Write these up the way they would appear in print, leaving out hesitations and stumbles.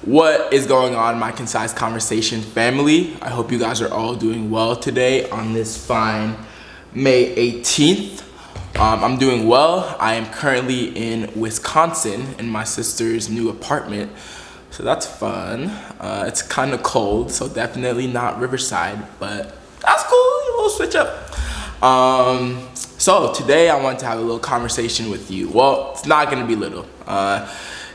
What is going on, my Concise Conversation family? I hope you guys are all doing well today on this fine May 18th. I'm doing well. I am currently in Wisconsin in my sister's new apartment, so that's fun. It's kind of cold, so definitely not Riverside, but that's cool. A little switch up. So today I want to have a little conversation with you. Well, it's not gonna be little.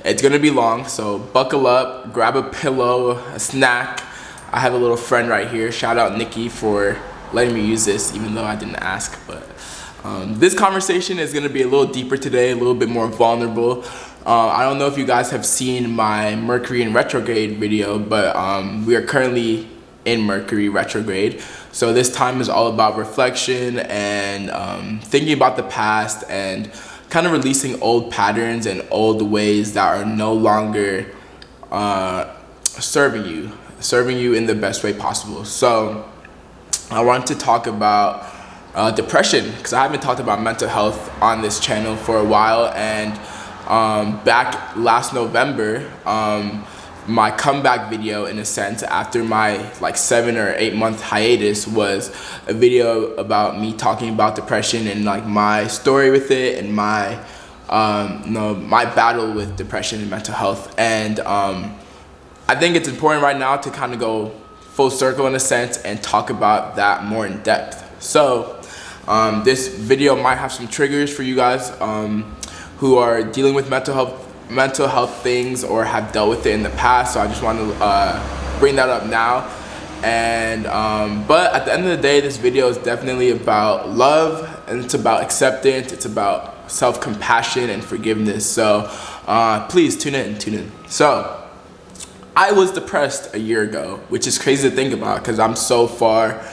It's gonna be long, so buckle up, grab a pillow, a snack. I have a little friend right here. Shout out Nikki for letting me use this, even though I didn't ask. But this conversation is gonna be a little deeper today, a little bit more vulnerable. I don't know if you guys have seen my Mercury in retrograde video, but we are currently in Mercury retrograde. So this time is all about reflection and thinking about the past and kind of releasing old patterns and old ways that are no longer serving you in the best way possible. So I wanted to talk about depression, because I haven't talked about mental health on this channel for a while. And back last November, my comeback video, in a sense, after my 7 or 8 month hiatus, was a video about me talking about depression and my story with it and my my battle with depression and mental health. And I think it's important right now to kind of go full circle in a sense and talk about that more in depth. So this video might have some triggers for you guys who are dealing with mental health things or have dealt with it in the past. So I just want to bring that up now. And but at the end of the day, this video is definitely about love, and it's about acceptance, it's about self-compassion and forgiveness. So please tune in. So I was depressed a year ago, which is crazy to think about because I'm so far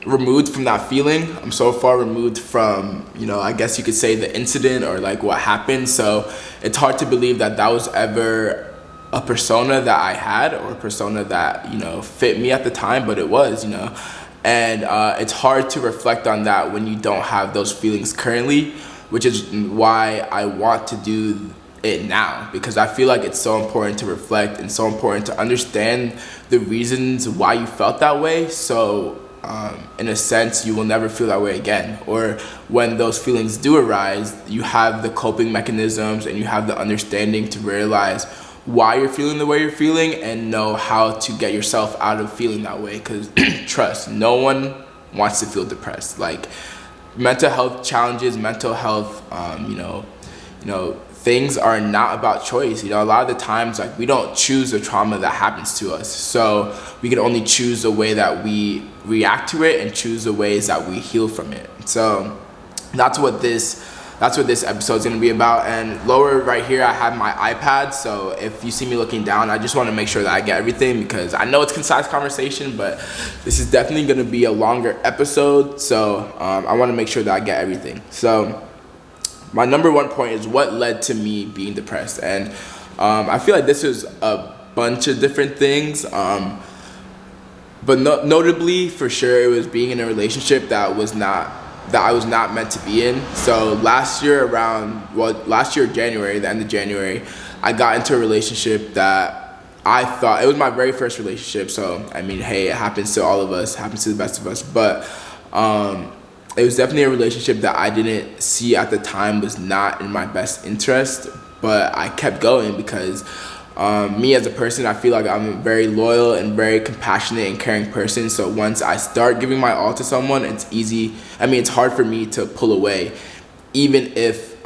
removed from that feeling. I'm so far removed from, I guess you could say, the incident or what happened. So it's hard to believe that that was ever a persona that I had, or a persona that fit me at the time, but it was, and it's hard to reflect on that when you don't have those feelings currently, which is why I want to do it now, because I feel like it's so important to reflect and so important to understand the reasons why you felt that way. So in a sense, you will never feel that way again. Or when those feelings do arise, you have the coping mechanisms and you have the understanding to realize why you're feeling the way you're feeling and know how to get yourself out of feeling that way. Because trust, no one wants to feel depressed. Mental health challenges, mental health, things are not about choice. A lot of the times, we don't choose the trauma that happens to us. So we can only choose the way that we react to it and choose the ways that we heal from it. So that's what this episode is going to be about. And lower right here, I have my iPad. So if you see me looking down, I just want to make sure that I get everything, because I know it's concise conversation, but this is definitely going to be a longer episode. So I want to make sure that I get everything. So my number one point is what led to me being depressed. And I feel like this is a bunch of different things. But notably, for sure, it was being in a relationship that I was not meant to be in. So last year, January, the end of January, I got into a relationship that I thought, it was my very first relationship. So hey, it happens to all of us, happens to the best of us. But it was definitely a relationship that I didn't see at the time was not in my best interest, but I kept going because me as a person, I feel like I'm a very loyal and very compassionate and caring person. So once I start giving my all to someone, it's easy. It's hard for me to pull away, even if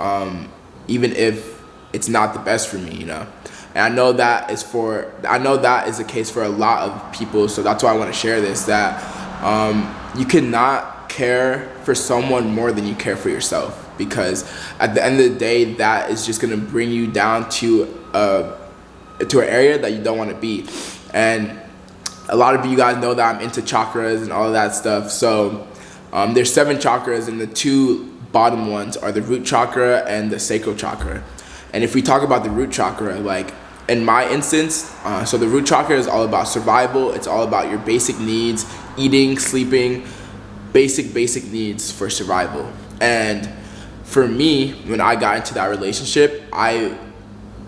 it's not the best for me, And I know that is the case for a lot of people. So that's why I want to share this, that you cannot care for someone more than you care for yourself, because at the end of the day, that is just going to bring you down to an area that you don't want to be. And a lot of you guys know that I'm into chakras and all of that stuff. So there's 7 chakras, and the 2 bottom ones are the root chakra and the sacral chakra. And if we talk about the root chakra, in my instance, so the root chakra is all about survival. It's all about your basic needs, eating, sleeping, basic needs for survival. And for me, when I got into that relationship, I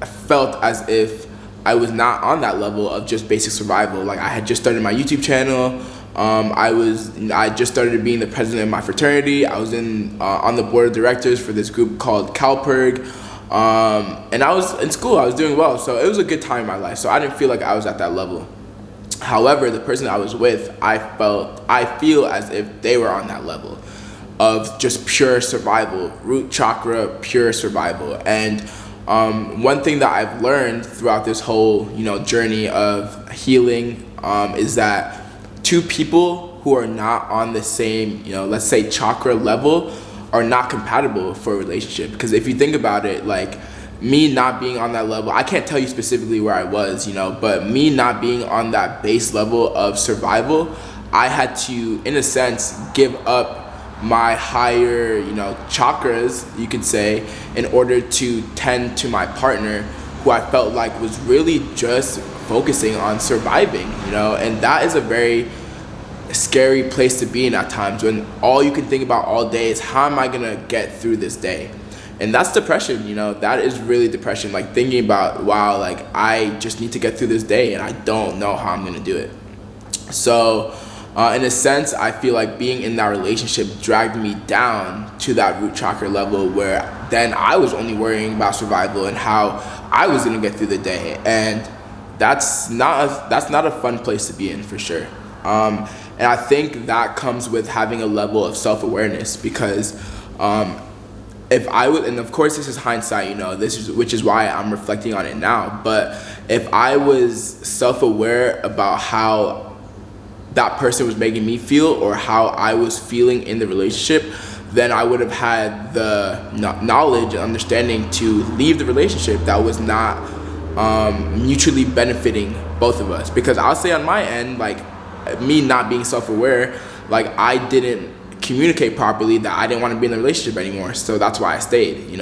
felt as if I was not on that level of just basic survival. Like I had just started my YouTube channel. I just started being the president of my fraternity. I was on the board of directors for this group called CalPERG. And I was in school, I was doing well. So it was a good time in my life. So I didn't feel like I was at that level. However, the person I was with, I feel as if they were on that level of just pure survival, root chakra, pure survival. And one thing that I've learned throughout this whole, journey of healing, is that two people who are not on the same, let's say chakra level are not compatible for a relationship. Because if you think about it, like me not being on that level, I can't tell you specifically where I was, but me not being on that base level of survival, I had to, in a sense, give up my higher, chakras, you could say, in order to tend to my partner, who I felt like was really just focusing on surviving, and that is a very scary place to be in at times, when all you can think about all day is how am I gonna get through this day. And that's depression, that is really depression, like thinking about, wow, like I just need to get through this day and I don't know how I'm gonna do it. So in a sense, I feel like being in that relationship dragged me down to that root chakra level, where then I was only worrying about survival and how I was gonna get through the day. And that's not a fun place to be in, for sure. And I think that comes with having a level of self-awareness, because if I would, and of course this is hindsight, which is why I'm reflecting on it now, but if I was self-aware about how that person was making me feel or how I was feeling in the relationship, then I would have had the knowledge and understanding to leave the relationship that was not mutually benefiting both of us. Because I'll say on my end, like me not being self-aware, like I didn't communicate properly that I didn't want to be in the relationship anymore, so that's why I stayed,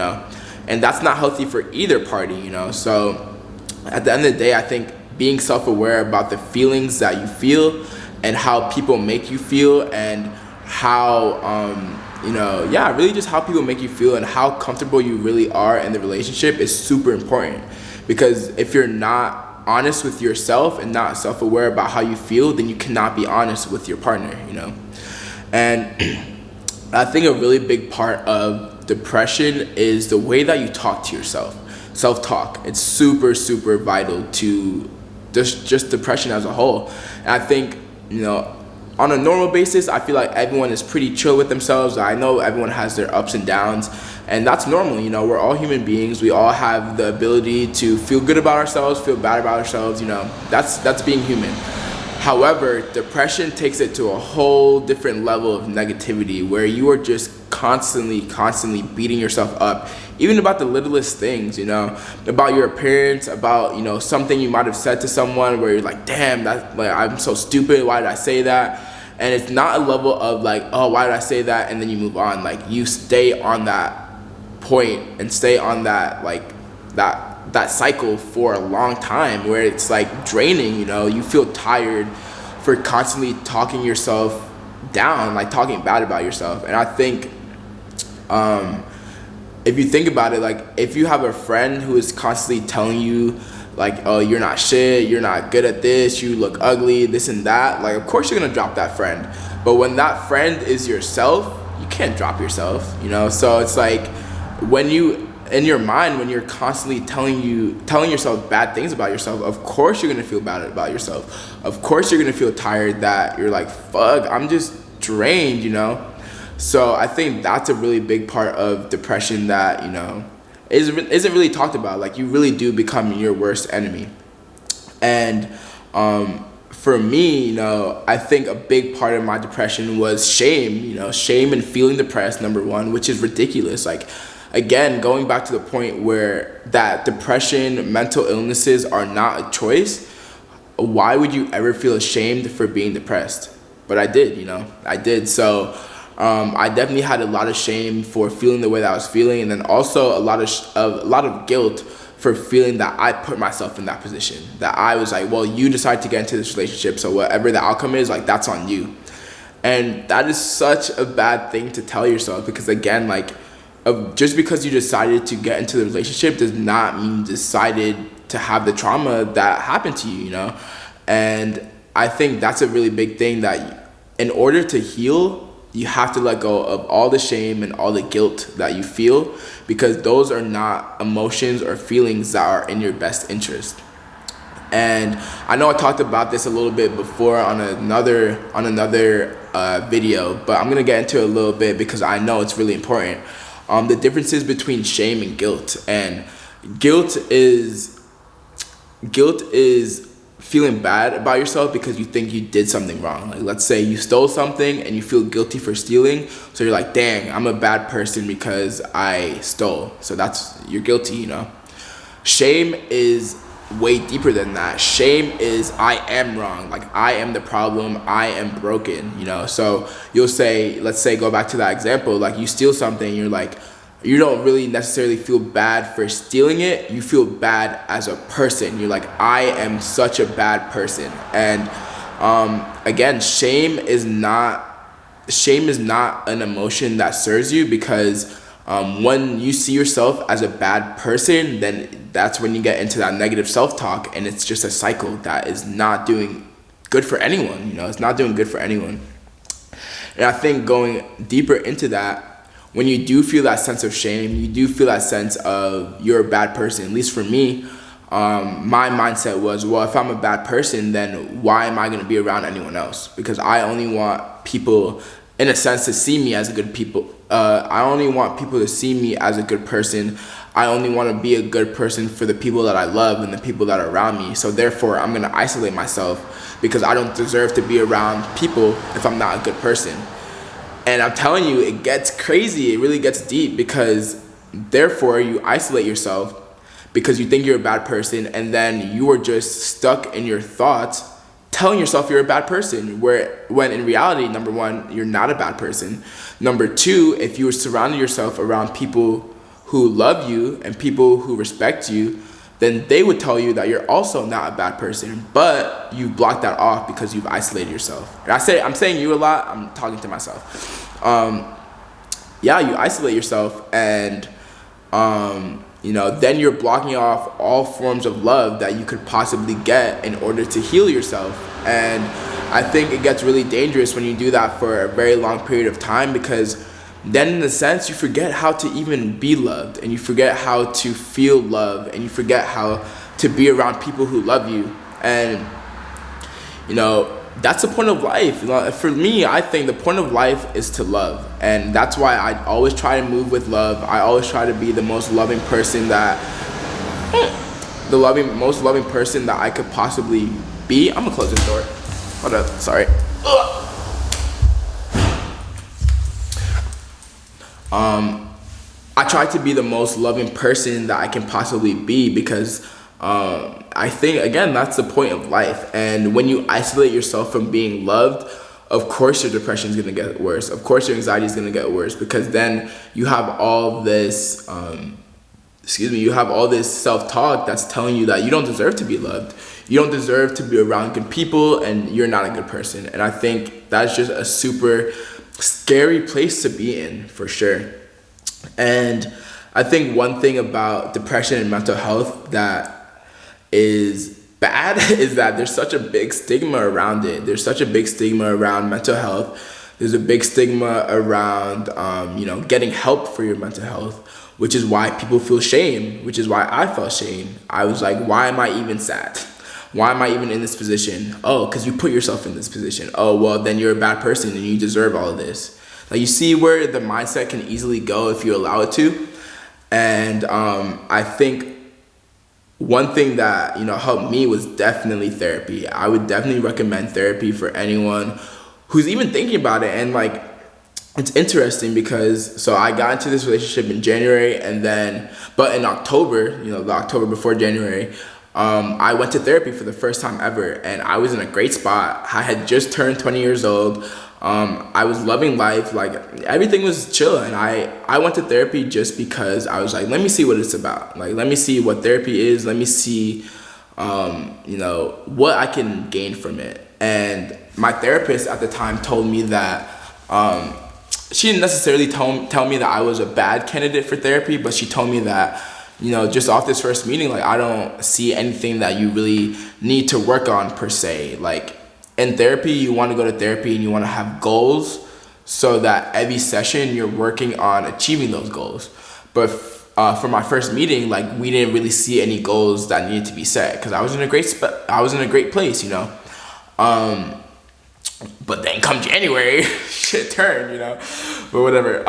and that's not healthy for either party, So at the end of the day, I think being self-aware about the feelings that you feel and how people make you feel, and how really just how people make you feel and how comfortable you really are in the relationship is super important. Because if you're not honest with yourself and not self-aware about how you feel, then you cannot be honest with your partner, And I think a really big part of depression is the way that you talk to yourself. Self-talk. It's super, super vital to just depression as a whole. And I think, on a normal basis, I feel like everyone is pretty chill with themselves. I know everyone has their ups and downs, and that's normal. We're all human beings. We all have the ability to feel good about ourselves, feel bad about ourselves. That's being human. However, depression takes it to a whole different level of negativity, where you are just constantly beating yourself up, even about the littlest things, about your appearance, about, something you might have said to someone where you're like, damn, that, like, I'm so stupid, why did I say that? And it's not a level of like, oh, why did I say that? And then you move on. Like, you stay on that point and stay on that, like, that cycle for a long time, where it's like draining, you feel tired for constantly talking yourself down, like talking bad about yourself. And I think if you think about it, like if you have a friend who is constantly telling you like, oh, you're not shit, you're not good at this, you look ugly, this and that, like of course you're gonna drop that friend. But when that friend is yourself, you can't drop yourself, So it's like when you, in your mind, when you're constantly telling yourself bad things about yourself, of course you're gonna feel bad about yourself. Of course you're gonna feel tired, that you're like, fuck, I'm just drained, So I think that's a really big part of depression that, isn't really talked about. Like, you really do become your worst enemy. And for me, I think a big part of my depression was shame, shame and feeling depressed, number one, which is ridiculous. Like, again, going back to the point where that depression, mental illnesses are not a choice, why would you ever feel ashamed for being depressed? But I did, I did. So I definitely had a lot of shame for feeling the way that I was feeling, and then also a lot of guilt for feeling that I put myself in that position. That I was like, well, you decided to get into this relationship, so whatever the outcome is, like, that's on you. And that is such a bad thing to tell yourself, because again, like, just because you decided to get into the relationship does not mean you decided to have the trauma that happened to you, you know? And I think that's a really big thing, that in order to heal, you have to let go of all the shame and all the guilt that you feel, because those are not emotions or feelings that are in your best interest. And I know I talked about this a little bit before on another video, but I'm gonna get into it a little bit because I know it's really important. The differences between shame and guilt. And guilt is feeling bad about yourself because you think you did something wrong. Like, let's say you stole something and you feel guilty for stealing, so you're like, dang, I'm a bad person because I stole. So you're guilty, you know. Shame is way deeper than that. Shame is, I am wrong, like I am the problem, I am broken, you know. So you'll say, let's say, go back to that example, like you steal something, you're like, you don't really necessarily feel bad for stealing it, you feel bad as a person. You're like, I am such a bad person. And again, shame is not an emotion that serves you, because when you see yourself as a bad person, then that's when you get into that negative self-talk, and it's just a cycle that is not doing good for anyone, you know. It's not doing good for anyone. And I think going deeper into that, when you do feel that sense of shame, you do feel that sense of you're a bad person. At least for me, my mindset was, well, if I'm a bad person, then why am I going to be around anyone else? Because I only want people, in a sense, to see me as a good people. I only want people to see me as a good person. I only want to be a good person for the people that I love and the people that are around me. So therefore, I'm going to isolate myself because I don't deserve to be around people if I'm not a good person. And I'm telling you, it gets crazy. It really gets deep, because therefore you isolate yourself because you think you're a bad person, and then you are just stuck in your thoughts telling yourself you're a bad person, when in reality, number one, you're not a bad person. Number two, if you were surrounding yourself around people who love you and people who respect you, then they would tell you that you're also not a bad person, but you've blocked that off because you've isolated yourself. And I'm saying you a lot, I'm talking to myself. You isolate yourself, and then you're blocking off all forms of love that you could possibly get in order to heal yourself. And I think it gets really dangerous when you do that for a very long period of time, because then in a sense you forget how to even be loved, and you forget how to feel love, and you forget how to be around people who love you. And that's the point of life. For me, I think the point of life is to love, and that's why I always try to move with love. I always try to be the most loving person that I could possibly be. I'm gonna close this door. Hold up, sorry. I try to be the most loving person that I can possibly be, because I think, again, that's the point of life. And when you isolate yourself from being loved, of course your depression is going to get worse. Of course your anxiety is going to get worse, because then you have all this self-talk that's telling you that you don't deserve to be loved. You don't deserve to be around good people, and you're not a good person. And I think that's just a super scary place to be in, for sure. And I think one thing about depression and mental health that is bad is that there's such a big stigma around it. There's such a big stigma around mental health. There's a big stigma around getting help for your mental health, which is why people feel shame, which is why I felt shame. I was like, why am I even sad? Why am I even in this position? Oh, because you put yourself in this position. Oh, well, then you're a bad person and you deserve all of this. Like, you see where the mindset can easily go if you allow it to. And I think one thing that helped me was definitely therapy. I would definitely recommend therapy for anyone who's even thinking about it. And it's interesting because I got into this relationship in January, but in October, the October before January, I went to therapy for the first time ever, and I was in a great spot. I had just turned 20 years old. I was loving life, everything was chill, and I went to therapy just because I was like, let me see what it's about. Let me see what therapy is. Let me see, what I can gain from it. And my therapist at the time told me that, she didn't necessarily tell me that I was a bad candidate for therapy, but she told me that, just off this first meeting, like I don't see anything that you really need to work on per se. Like in therapy, you want to go to therapy and you want to have goals so that every session you're working on achieving those goals. But for my first meeting, like we didn't really see any goals that needed to be set because I was in a great place, But then come January, shit turned, but whatever.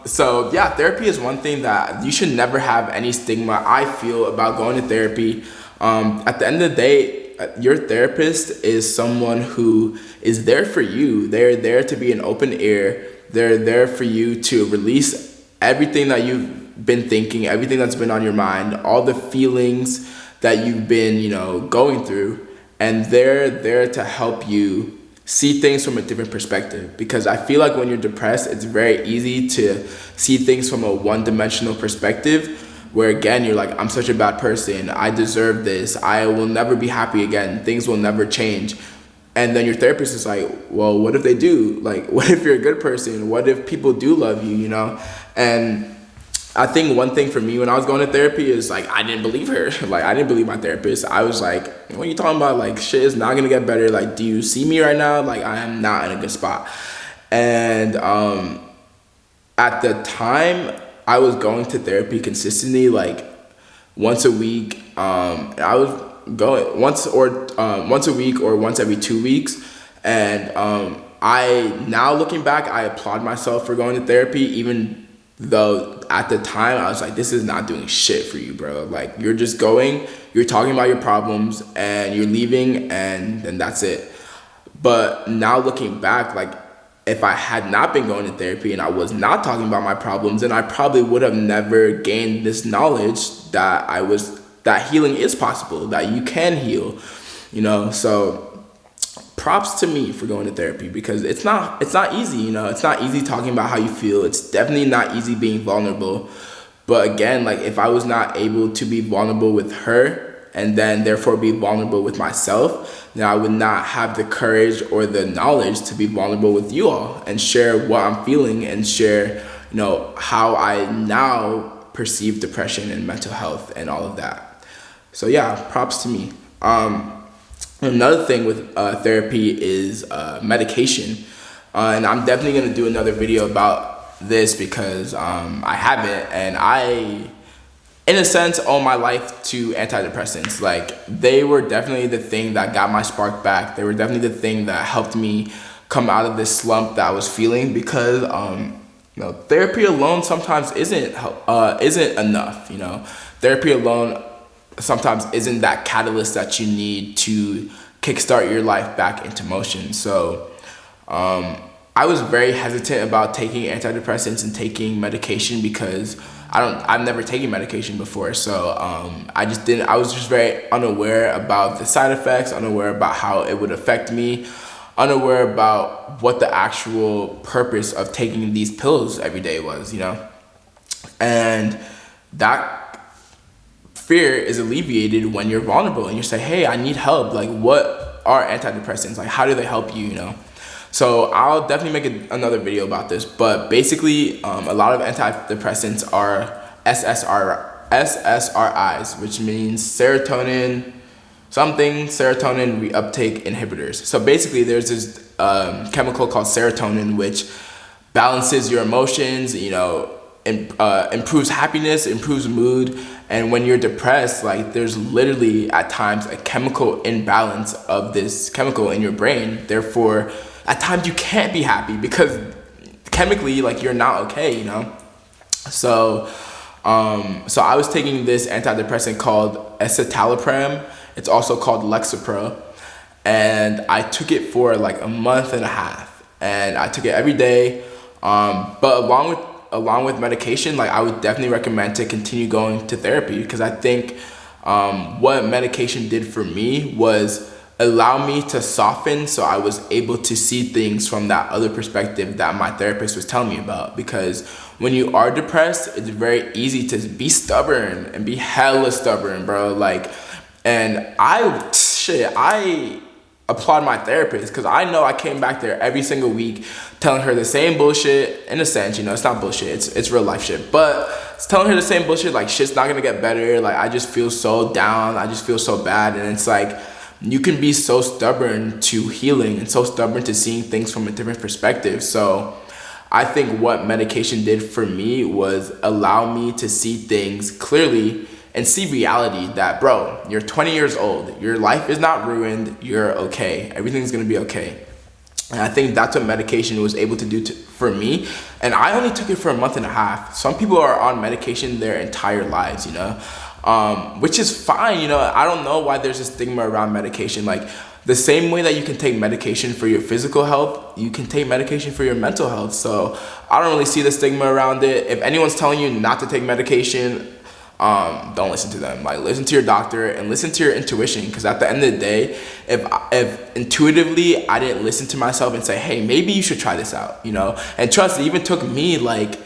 So yeah, therapy is one thing that you should never have any stigma, I feel, about going to therapy. At the end of the day, your therapist is someone who is there for you. They're there to be an open ear. They're there for you to release everything that you've been thinking, everything that's been on your mind, all the feelings that you've been, going through. And they're there to help you see things from a different perspective, because I feel like when you're depressed, it's very easy to see things from a one-dimensional perspective, where again, you're like, I'm such a bad person, I deserve this, I will never be happy again, things will never change. And then your therapist is like, well, what if they do? Like, what if you're a good person? What if people do love you, And I think one thing for me when I was going to therapy is like, I didn't believe her. Like, I didn't believe my therapist. I was like, what are you talking about? Like, shit is not gonna get better. Like, do you see me right now? Like, I am not in a good spot. And at the time, I was going to therapy consistently, like once a week. I was going once a week or once every 2 weeks. And now looking back, I applaud myself for going to therapy, even though at the time I was like, this is not doing shit for you, bro. Like, you're just going, you're talking about your problems and you're leaving, and then that's it. But now looking back, like, if I had not been going to therapy and I was not talking about my problems, then I probably would have never gained this knowledge that healing is possible, that you can heal, so props to me for going to therapy, because it's not easy, it's not easy talking about how you feel. It's definitely not easy being vulnerable. But again, like, if I was not able to be vulnerable with her and then therefore be vulnerable with myself, then I would not have the courage or the knowledge to be vulnerable with you all and share what I'm feeling and share, how I now perceive depression and mental health and all of that. So yeah, props to me. Another thing with therapy is medication. And I'm definitely going to do another video about this because I haven't. And I, in a sense, owe my life to antidepressants. Like, they were definitely the thing that got my spark back. They were definitely the thing that helped me come out of this slump that I was feeling, because therapy alone sometimes isn't enough. Therapy alone sometimes isn't that catalyst that you need to kickstart your life back into motion. So I was very hesitant about taking antidepressants and taking medication because I've never taken medication before. So I was just very unaware about the side effects, unaware about how it would affect me, unaware about what the actual purpose of taking these pills every day was, And that fear is alleviated when you're vulnerable and you say, hey, I need help. Like, what are antidepressants? Like, how do they help you, So I'll definitely make another video about this. But basically, a lot of antidepressants are SSRIs, which means serotonin reuptake inhibitors. So basically, there's this chemical called serotonin, which balances your emotions, improves happiness, improves mood. And when you're depressed, like, there's literally at times a chemical imbalance of this chemical in your brain. Therefore, at times you can't be happy because chemically, like, you're not okay, So I was taking this antidepressant called escitalopram. It's also called Lexapro. And I took it for like a month and a half. And I took it every day. But along with medication, like, I would definitely recommend to continue going to therapy, because I think what medication did for me was allow me to soften, so I was able to see things from that other perspective that my therapist was telling me about. Because when you are depressed, it's very easy to be stubborn and be hella stubborn, bro. Like, and I applaud my therapist, because I know I came back there every single week telling her the same bullshit. In a sense, it's not bullshit, it's real life shit, but telling her the same bullshit, like shit's not gonna get better, like I just feel so down, I just feel so bad. And it's like, you can be so stubborn to healing and so stubborn to seeing things from a different perspective. So I think what medication did for me was allow me to see things clearly and see reality that, bro, you're 20 years old, your life is not ruined, you're okay, everything's gonna be okay. And I think that's what medication was able to do for me. And I only took it for a month and a half. Some people are on medication their entire lives, you know, which is fine. You know, I don't know why there's a stigma around medication. Like the same way that you can take medication for your physical health, you can take medication for your mental health. So I don't really see the stigma around it. If anyone's telling you not to take medication, don't listen to them. Like, listen to your doctor and listen to your intuition, because at the end of the day, if intuitively I didn't listen to myself and say, hey, maybe you should try this out, you know. And trust, it even took me like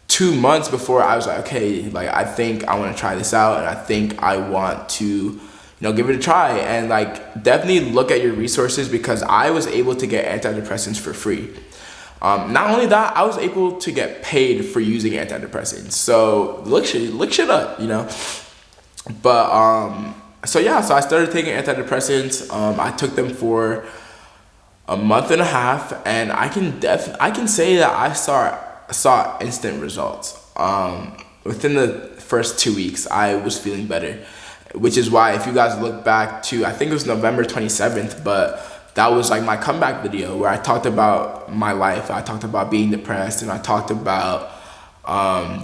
2 months before I was like, okay, like I think I want to try this out, and I think I want to, you know, give it a try. And like, definitely look at your resources, because I was able to get antidepressants for free. Not only that, I was able to get paid for using antidepressants. So look shit up, you know. But so yeah, so I started taking antidepressants. I took them for a month and a half, and I can say that I saw instant results. Within the first 2 weeks, I was feeling better, which is why if you guys look back to, I think it was November 27th, but that was like my comeback video where I talked about my life. I talked about being depressed, and I talked about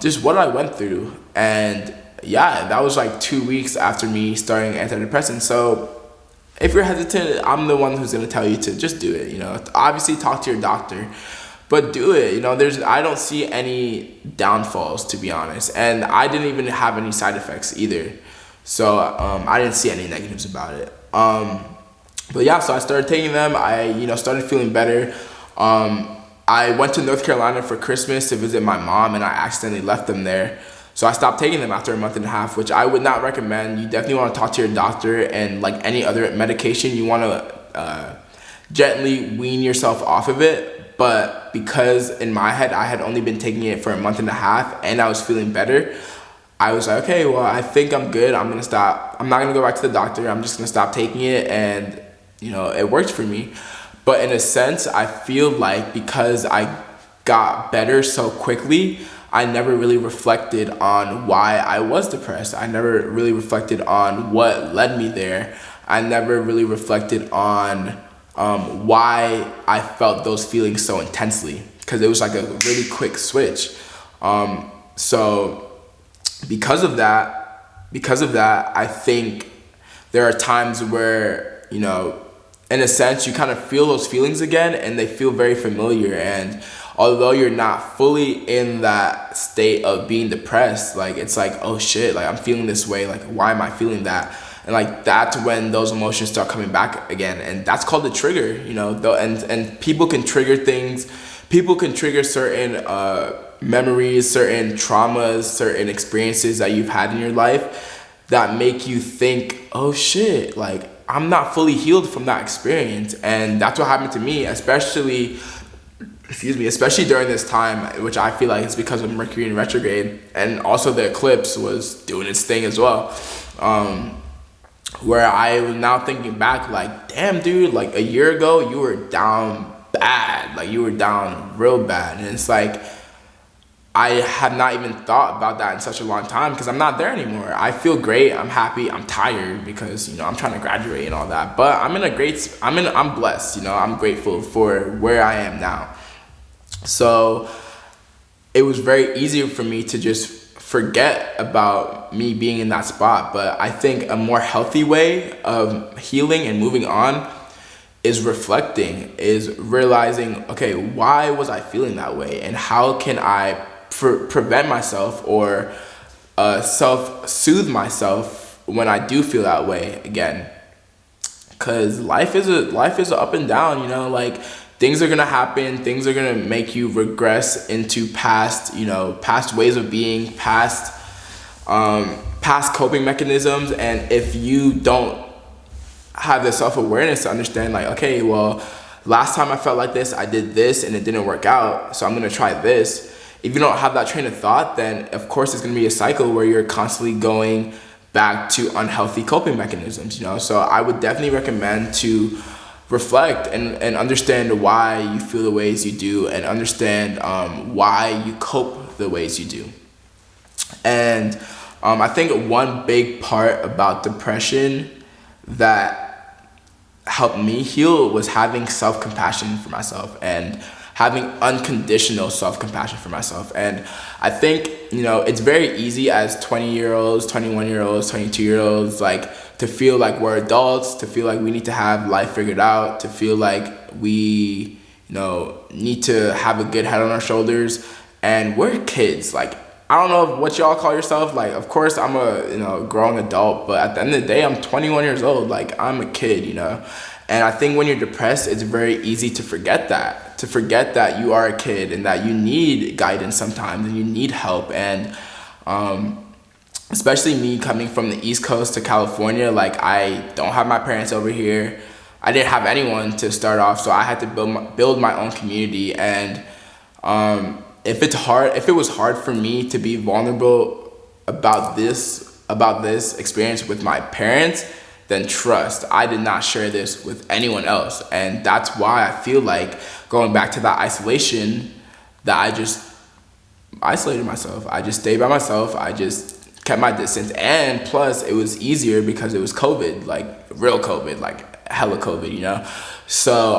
just what I went through. And yeah, that was like 2 weeks after me starting antidepressants. So if you're hesitant, I'm the one who's gonna tell you to just do it. You know, obviously talk to your doctor, but do it. You know, I don't see any downfalls, to be honest. And I didn't even have any side effects either. So I didn't see any negatives about it. But yeah, so I started taking them. I, you know, started feeling better. I went to North Carolina for Christmas to visit my mom, and I accidentally left them there. So I stopped taking them after a month and a half, which I would not recommend. You definitely want to talk to your doctor, and like any other medication, you want to gently wean yourself off of it. But because in my head, I had only been taking it for a month and a half, and I was feeling better, I was like, okay, well, I think I'm good. I'm gonna stop. I'm not gonna go back to the doctor. I'm just gonna stop taking it. And you know, it worked for me. But in a sense, I feel like because I got better so quickly, I never really reflected on why I was depressed. I never really reflected on what led me there. I never really reflected on why I felt those feelings so intensely, because it was like a really quick switch. So because of that, I think there are times where, you know, in a sense, you kind of feel those feelings again, and they feel very familiar. And although you're not fully in that state of being depressed, like it's like, oh shit, like I'm feeling this way, like why am I feeling that? And like that's when those emotions start coming back again, and that's called the trigger, you know. And people can trigger things. People can trigger certain memories, certain traumas, certain experiences that you've had in your life that make you think, oh shit, like I'm not fully healed from that experience. And that's what happened to me, especially during this time, which I feel like it's because of Mercury in retrograde, and also the eclipse was doing its thing as well. Where I was now thinking back, like, damn dude, like a year ago you were down bad, like you were down real bad. And it's like, I had not even thought about that in such a long time, because I'm not there anymore. I feel great, I'm happy, I'm tired because, you know, I'm trying to graduate and all that. But I'm blessed, you know, I'm grateful for where I am now. So it was very easy for me to just forget about me being in that spot. But I think a more healthy way of healing and moving on is reflecting, is realizing, okay, why was I feeling that way? And how can I prevent myself or self-soothe myself when I do feel that way again? Because life is up and down, you know, like things are gonna happen, things are gonna make you regress into past ways of being, past coping mechanisms. And if you don't have the self-awareness to understand, like, okay, well, last time I felt like this, I did this and it didn't work out, so I'm gonna try this. if you don't have that train of thought, then of course it's going to be a cycle where you're constantly going back to unhealthy coping mechanisms, you know? So I would definitely recommend to reflect and understand why you feel the ways you do, and understand why you cope the ways you do. And I think one big part about depression that helped me heal was having self-compassion for myself, and having unconditional self-compassion for myself. And I think, you know, it's very easy as 20-year-olds, 21-year-olds, 22-year-olds, like, to feel like we're adults, to feel like we need to have life figured out, to feel like we, you know, need to have a good head on our shoulders. And we're kids. Like, I don't know what y'all call yourself. Like, of course I'm a, you know, growing adult, but at the end of the day, I'm 21 years old. Like, I'm a kid, you know? And I think when you're depressed, it's very easy to forget that you are a kid, and that you need guidance sometimes, and you need help. And especially me coming from the East Coast to California, like, I don't have my parents over here. I didn't have anyone to start off, so I had to build my own community. And if it was hard for me to be vulnerable about this experience with my parents, then trust, I did not share this with anyone else. And that's why I feel like, going back to that isolation, that I just isolated myself. I just stayed by myself. I just kept my distance. And plus, it was easier because it was COVID, like real COVID, like hella COVID, you know? So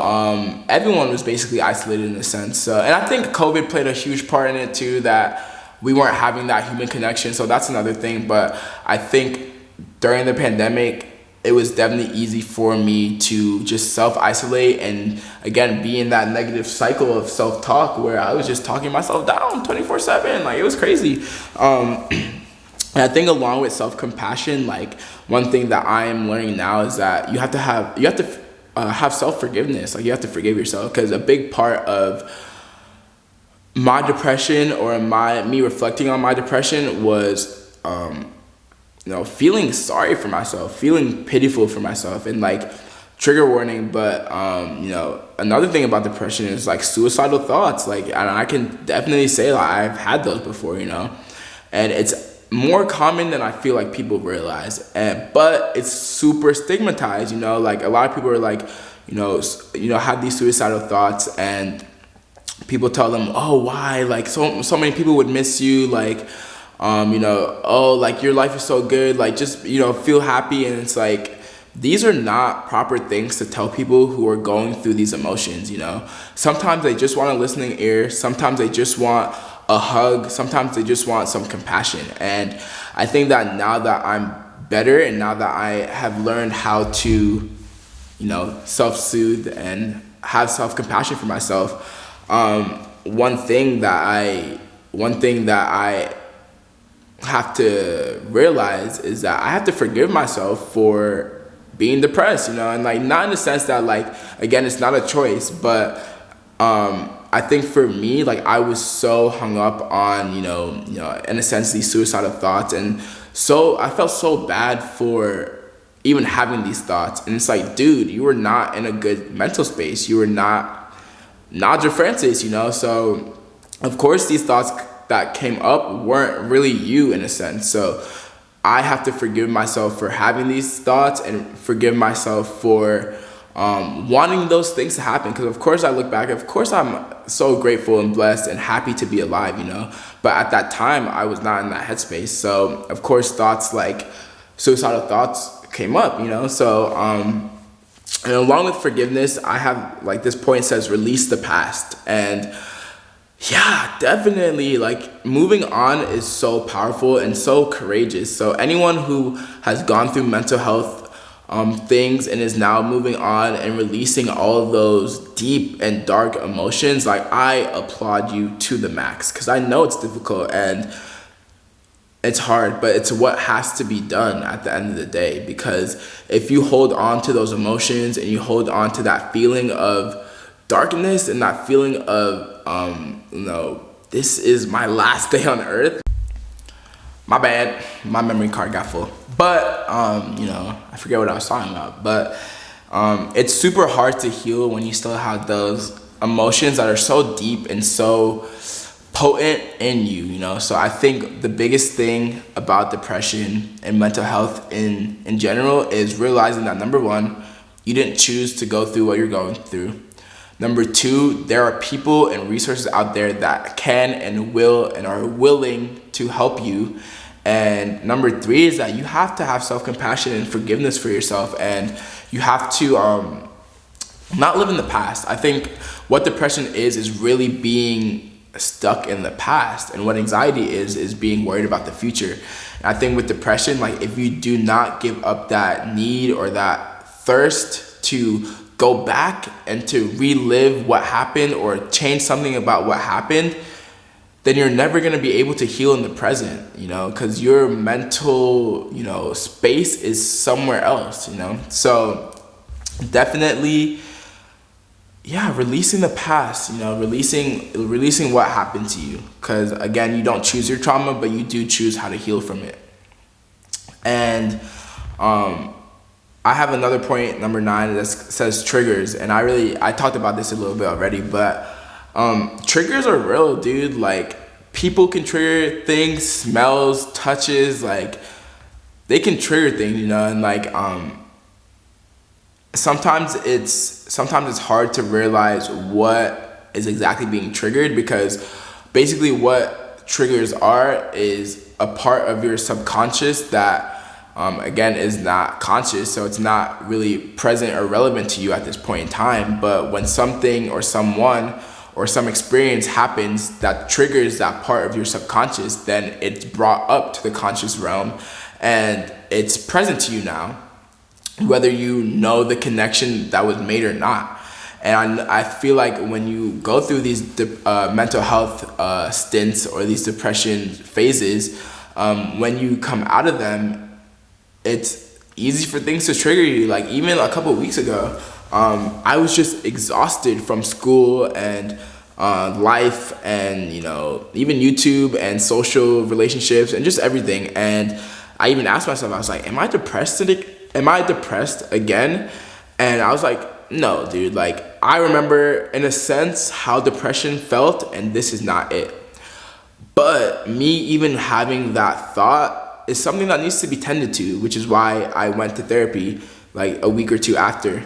everyone was basically isolated in a sense. So, and I think COVID played a huge part in it too, that we weren't having that human connection. So that's another thing. But I think during the pandemic, it was definitely easy for me to just self-isolate, and again, be in that negative cycle of self-talk where I was just talking myself down 24/7. Like, it was crazy. And I think along with self-compassion, like, one thing that I am learning now is that you have to have self-forgiveness. Like, you have to forgive yourself, because a big part of my depression, or me reflecting on my depression, was you know, feeling sorry for myself, feeling pitiful for myself. And like, trigger warning, but you know, another thing about depression is like suicidal thoughts. Like, and I can definitely say that I've had those before, you know, and it's more common than I feel like people realize. But it's super stigmatized, you know. Like, a lot of people are like, you know, have these suicidal thoughts, and people tell them, oh, why? Like, so many people would miss you. Like, you know, oh, like, your life is so good, like, just, you know, feel happy. And it's like, these are not proper things to tell people who are going through these emotions, you know. Sometimes they just want a listening ear. Sometimes they just want a hug. Sometimes they just want some compassion. And I think that now that I'm better, and now that I have learned how to, you know, self-soothe and have self-compassion for myself, one thing that I have to realize is that I have to forgive myself for being depressed, you know. And like, not in the sense that, like, again, it's not a choice, but I think for me, like, I was so hung up on, you know, in a sense, these suicidal thoughts, and so I felt so bad for even having these thoughts. And it's like, dude, you were not in a good mental space. You were not Najja Francis, you know. So of course these thoughts that came up weren't really you, in a sense. So I have to forgive myself for having these thoughts, and forgive myself for wanting those things to happen. Because of course I look back, of course I'm so grateful and blessed and happy to be alive, you know. But at that time, I was not in that headspace. So of course thoughts like suicidal thoughts came up, you know. So and along with forgiveness, I have, like, this point says, release the past. And yeah, definitely, like, moving on is so powerful and so courageous. So anyone who has gone through mental health things and is now moving on and releasing all of those deep and dark emotions, like, I applaud you to the max, because I know it's difficult and it's hard, but it's what has to be done at the end of the day. Because if you hold on to those emotions, and you hold on to that feeling of darkness, and that feeling of you know, this is my last day on earth. My bad, my memory card got full. But you know, I forget what I was talking about. But it's super hard to heal when you still have those emotions that are so deep and so potent in you, you know. So I think the biggest thing about depression and mental health in general is realizing that, number one, you didn't choose to go through what you're going through. Number two, there are people and resources out there that can and will and are willing to help you. And number three is that you have to have self-compassion and forgiveness for yourself, and you have to not live in the past. I think what depression is really being stuck in the past, and what anxiety is being worried about the future. And I think with depression, like, if you do not give up that need or that thirst to go back and to relive what happened or change something about what happened, then you're never going to be able to heal in the present, you know, because your mental, you know, space is somewhere else, you know. So definitely, yeah, releasing the past, you know, releasing what happened to you, because again, you don't choose your trauma, but you do choose how to heal from it. And I have another point, number 9, that says triggers, and I talked about this a little bit already, but triggers are real, dude. Like, people can trigger things, smells, touches, like, they can trigger things, you know. And like, sometimes it's hard to realize what is exactly being triggered, because basically what triggers are is a part of your subconscious that again is not conscious, so it's not really present or relevant to you at this point in time. But when something or someone or some experience happens that triggers that part of your subconscious, then it's brought up to the conscious realm and it's present to you now, whether you know the connection that was made or not. And I feel like when you go through these mental health stints or these depression phases, when you come out of them, it's easy for things to trigger you. Like, even a couple of weeks ago, I was just exhausted from school and life, and, you know, even YouTube and social relationships and just everything. And I even asked myself, I was like, am I depressed again? And I was like, no, dude. Like, I remember in a sense how depression felt, and this is not it. But me even having that thought is something that needs to be tended to, which is why I went to therapy like a week or two after,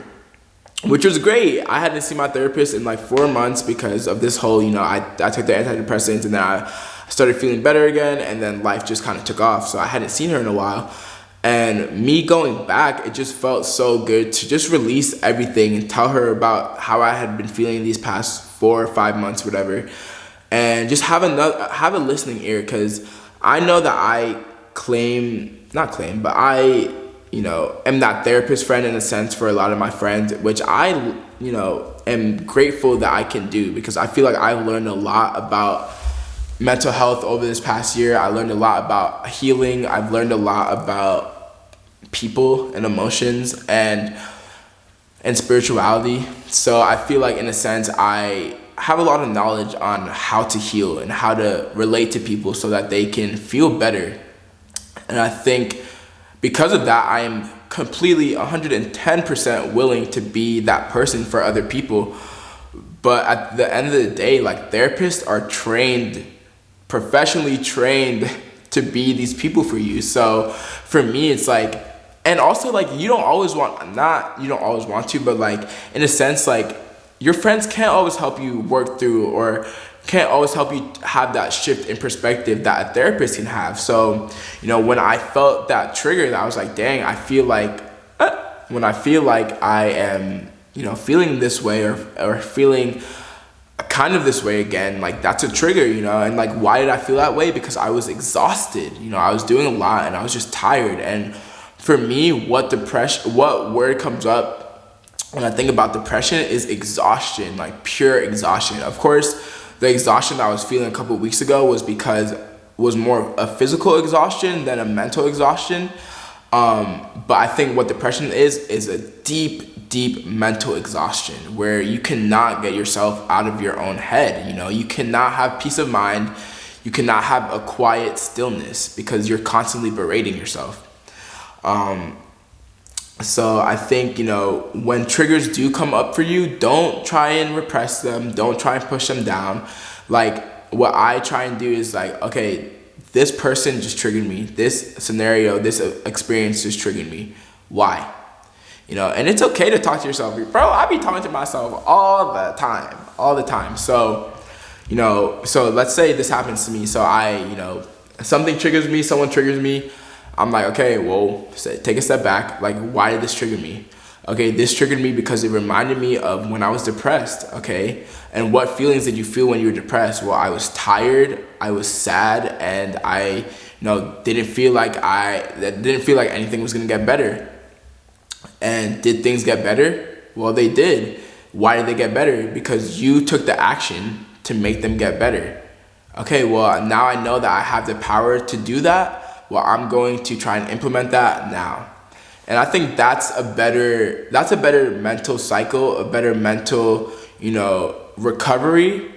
which was great. I hadn't seen my therapist in like 4 months because of this whole, you know, I took the antidepressants, and then I started feeling better again, and then life just kind of took off. So I hadn't seen her in a while. And me going back, it just felt so good to just release everything and tell her about how I had been feeling these past 4 or 5 months, whatever. And just have a listening ear, because I know that I you know, am that therapist friend in a sense for a lot of my friends, which I, you know, am grateful that I can do, because I feel like I've learned a lot about mental health over this past year. I learned a lot about healing. I've learned a lot about people and emotions and spirituality. So I feel like, in a sense, I have a lot of knowledge on how to heal and how to relate to people so that they can feel better. And I think because of that, I am completely 110% willing to be that person for other people. But at the end of the day, like, therapists are professionally trained to be these people for you. So for me, it's like, and also, like, you don't always want to, but like, in a sense, like, your friends can't always help you work through, or can't always help you have that shift in perspective that a therapist can have. So, you know, when I felt that trigger, I was like, dang, I feel like, when I feel like I am, you know, feeling this way or feeling kind of this way again, like, that's a trigger, you know. And like, why did I feel that way? Because I was exhausted, you know, I was doing a lot and I was just tired. And for me, what word comes up when I think about depression is exhaustion, like pure exhaustion. Of course, the exhaustion that I was feeling a couple of weeks ago was more a physical exhaustion than a mental exhaustion. But I think what depression is a deep mental exhaustion, where you cannot get yourself out of your own head. You know, you cannot have peace of mind. You cannot have a quiet stillness, because you're constantly berating yourself. So I think, you know, when triggers do come up for you, don't try and repress them. Don't try and push them down. Like, what I try and do is like, okay, this person just triggered me. This scenario, this experience just triggered me. Why? You know, and it's okay to talk to yourself. Bro, I be talking to myself all the time. So, you know, so let's say this happens to me. So something triggers me, someone triggers me. I'm like, okay, well, take a step back. Like, why did this trigger me? Okay, this triggered me because it reminded me of when I was depressed, okay? And what feelings did you feel when you were depressed? Well, I was tired, I was sad, and I, didn't feel like anything was gonna get better. And did things get better? Well, they did. Why did they get better? Because you took the action to make them get better. Okay, well, now I know that I have the power to do that. Well, I'm going to try and implement that now. And I think that's a better mental cycle, a better mental, recovery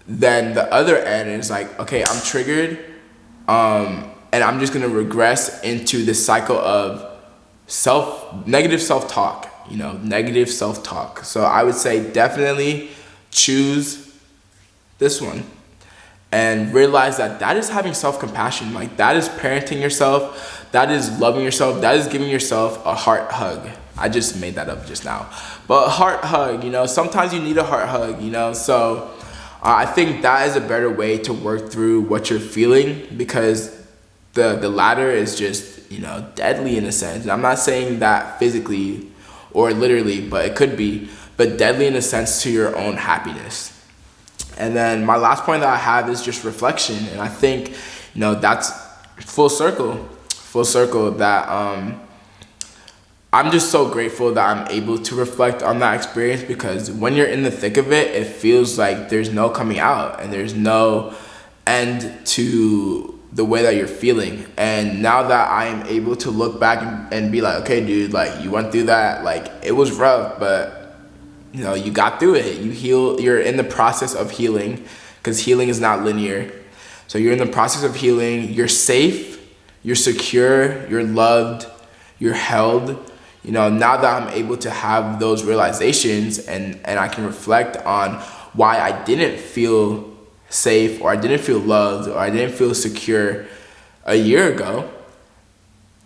than the other end is like, okay, I'm triggered, and I'm just gonna regress into this cycle of negative self-talk, negative self-talk. So I would say definitely choose this one and realize that is having self-compassion. Like, that is parenting yourself. That is loving yourself. That is giving yourself a heart hug. I just made that up just now. But a heart hug, sometimes you need a heart hug, So I think that is a better way to work through what you're feeling, because the latter is just, deadly in a sense. And I'm not saying that physically or literally, but it could be, but deadly in a sense to your own happiness. And then my last point that I have is just reflection. And I think, that's full circle that I'm just so grateful that I'm able to reflect on that experience, because when you're in the thick of it, it feels like there's no coming out and there's no end to the way that you're feeling. And now that I am able to look back and be like, okay, dude, like, you went through that, like, it was rough, but you got through it. You're in the process of healing, because healing is not linear. So you're in the process of healing. You're safe, you're secure, you're loved, you're held. Now that I'm able to have those realizations and I can reflect on why I didn't feel safe, or I didn't feel loved, or I didn't feel secure a year ago,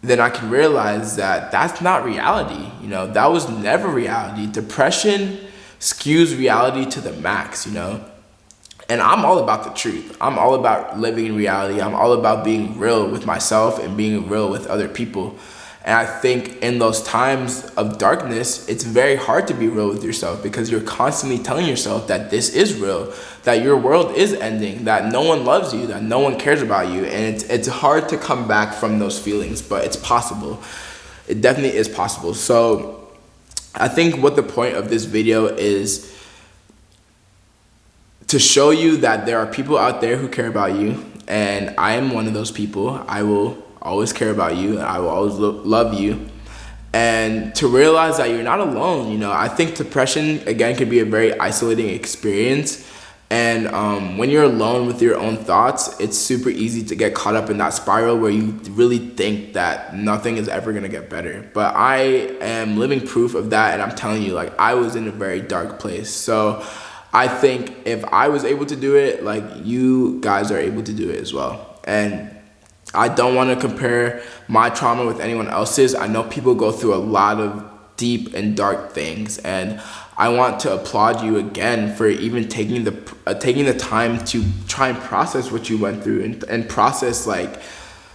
then I can realize that that's not reality. That was never reality. Depression skews reality to the max, And I'm all about the truth. I'm all about living in reality. I'm all about being real with myself and being real with other people. And I think in those times of darkness, it's very hard to be real with yourself, because you're constantly telling yourself that this is real, that your world is ending, that no one loves you, that no one cares about you. And it's hard to come back from those feelings, but it's possible. It definitely is possible. So I think what the point of this video is to show you that there are people out there who care about you. And I am one of those people. I will always care about you, and I will always love you. And to realize that you're not alone. I think depression, again, can be a very isolating experience. And when you're alone with your own thoughts, it's super easy to get caught up in that spiral where you really think that nothing is ever gonna get better. But I am living proof of that, and I'm telling you, like, I was in a very dark place. So I think if I was able to do it, like, you guys are able to do it as well. And I don't want to compare my trauma with anyone else's. I know people go through a lot of deep and dark things, and I want to applaud you again for even taking the time to try and process what you went through and process, like,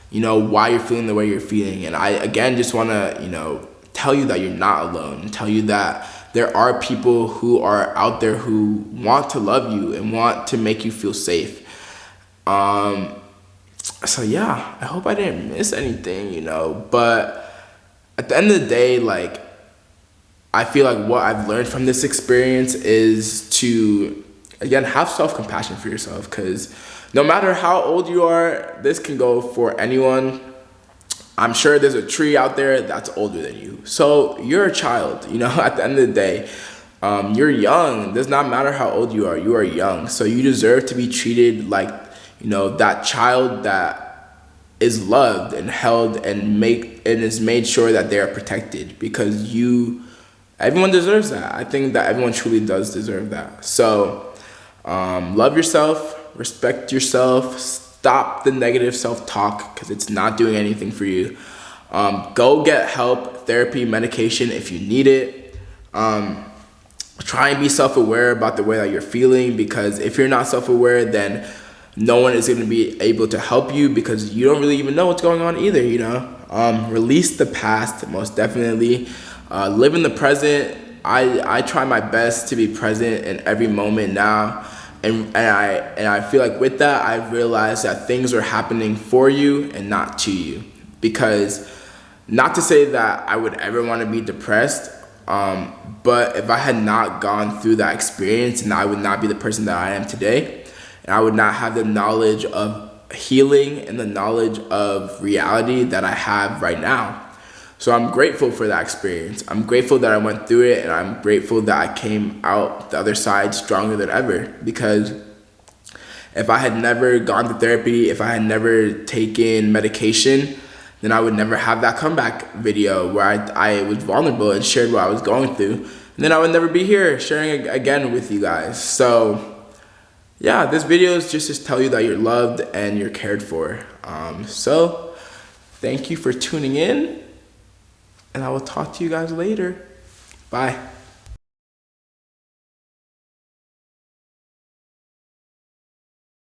why you're feeling the way you're feeling. And I, again, just want to, tell you that you're not alone, and tell you that there are people who are out there who want to love you and want to make you feel safe. So yeah, I hope I didn't miss anything, but at the end of the day, like, I feel like what I've learned from this experience is to, again, have self-compassion for yourself, because no matter how old you are, this can go for anyone. I'm sure there's a tree out there that's older than you. So you're a child, at the end of the day. You're young. It does not matter how old you are young. So you deserve to be treated like, that child that is loved and held and is made sure that they are protected, because everyone deserves that. I think that everyone truly does deserve that. So love yourself, respect yourself, stop the negative self-talk because it's not doing anything for you. Go get help, therapy, medication if you need it. Try and be self-aware about the way that you're feeling, because if you're not self-aware, then no one is going to be able to help you because you don't really even know what's going on either, you know. Release the past, most definitely. Live in the present. I try my best to be present in every moment now, and I feel like with that I've realized that things are happening for you and not to you. Because not to say that I would ever want to be depressed, but if I had not gone through that experience, then I would not be the person that I am today, and I would not have the knowledge of healing and the knowledge of reality that I have right now. So I'm grateful for that experience. I'm grateful that I went through it, and I'm grateful that I came out the other side stronger than ever. Because if I had never gone to therapy, if I had never taken medication, then I would never have that comeback video where I was vulnerable and shared what I was going through. And then I would never be here sharing again with you guys. So yeah, this video is just to tell you that you're loved and you're cared for. So thank you for tuning in, and I will talk to you guys later. Bye.